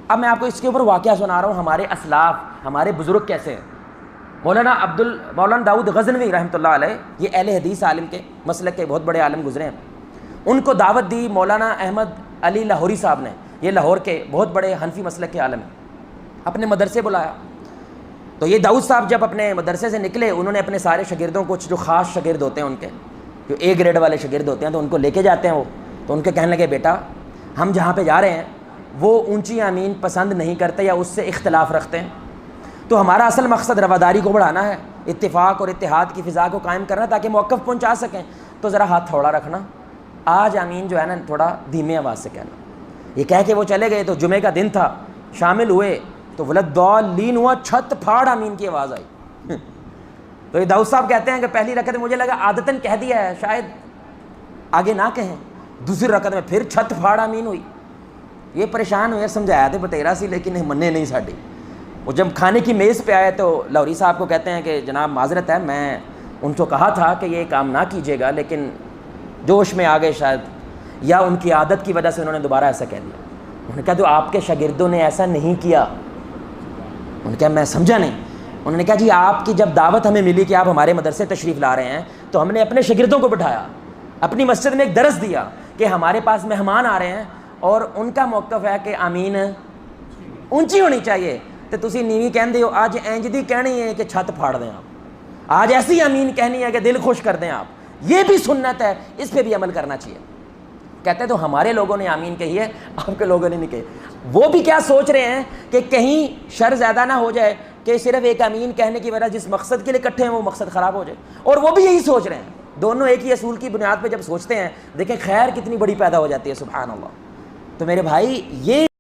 اب میں آپ کو اس کے اوپر واقعہ سنا رہا ہوں، ہمارے اسلاف، ہمارے بزرگ کیسے ہیں۔ مولانا داؤد غزنوی رحمۃ اللہ علیہ، یہ اہل حدیث عالم کے مسلک کے بہت بڑے عالم گزرے ہیں، ان کو دعوت دی مولانا احمد علی لاہوری صاحب نے، یہ لاہور کے بہت بڑے حنفی مسلک کے عالم ہیں، اپنے مدرسے بلایا۔ تو یہ داؤد صاحب جب اپنے مدرسے سے نکلے، انہوں نے اپنے سارے شاگردوں کو، جو خاص شاگرد ہوتے ہیں ان کے، جو اے گریڈ والے شاگرد ہوتے ہیں، تو ان کو لے کے جاتے ہیں وہ، تو ان کے کہنے لگے بیٹا ہم جہاں پہ جا رہے ہیں وہ اونچی آمین پسند نہیں کرتے یا اس سے اختلاف رکھتے ہیں، تو ہمارا اصل مقصد رواداری کو بڑھانا ہے، اتفاق اور اتحاد کی فضا کو قائم کرنا تاکہ موقف پہنچا سکیں، تو ذرا ہاتھ تھوڑا رکھنا، آج آمین جو ہے نا تھوڑا دھیمی آواز سے کہنا۔ یہ کہہ کے وہ چلے گئے، تو جمعے کا دن تھا، شامل ہوئے تو ولدالین ہوا، چھت پھاڑ آمین کی آواز آئی۔ تو یہ داؤد صاحب کہتے ہیں کہ پہلی رکعت میں مجھے لگا عادتاً کہہ دیا ہے، شاید آگے نہ کہیں، دوسری رکعت میں پھر چھت پھاڑ آمین ہوئی۔ یہ پریشان ہوئے، سمجھایا تھے بتیرا سی، لیکن مننے نہیں ساڈی۔ وہ جب کھانے کی میز پہ آئے تو لاہوری صاحب کو کہتے ہیں کہ جناب معذرت ہے، میں ان کو کہا تھا کہ یہ کام نہ کیجیے گا، لیکن جوش میں آ گئے شاید، یا ان کی عادت کی وجہ سے انہوں نے دوبارہ ایسا کہہ دیا۔ انہوں نے کہا جو آپ کے شاگردوں نے ایسا نہیں کیا۔ انہوں نے کہا میں سمجھا نہیں۔ انہوں نے کہا جی آپ کی جب دعوت ہمیں ملی کہ آپ ہمارے مدرسے تشریف لا رہے ہیں، تو ہم نے اپنے شاگردوں کو بٹھایا، اپنی مسجد میں ایک درس دیا کہ ہمارے پاس مہمان آ رہے ہیں اور ان کا موقف ہے کہ آمین اونچی ہونی چاہیے، تو تسی نیوی کہندے ہو، آج اینج دی کہنی ہے کہ چھت پھاڑ دیں آپ، آج ایسی آمین کہنی ہے کہ دل خوش کر دیں آپ، یہ بھی سنت ہے، اس پہ بھی عمل کرنا چاہیے۔ کہتے ہیں تو ہمارے لوگوں نے آمین کہی ہے، آپ کے لوگوں نے نہیں کہی۔ وہ بھی کیا سوچ رہے ہیں کہ کہیں شر زیادہ نہ ہو جائے کہ صرف ایک آمین کہنے کی وجہ جس مقصد کے لیے اکٹھے ہیں وہ مقصد خراب ہو جائے، اور وہ بھی یہی سوچ رہے ہیں۔ دونوں ایک ہی اصول کی بنیاد پہ جب سوچتے ہیں، دیکھیں خیر کتنی بڑی پیدا ہو جاتی ہے، سبحان اللہ۔ تو میرے بھائی یہ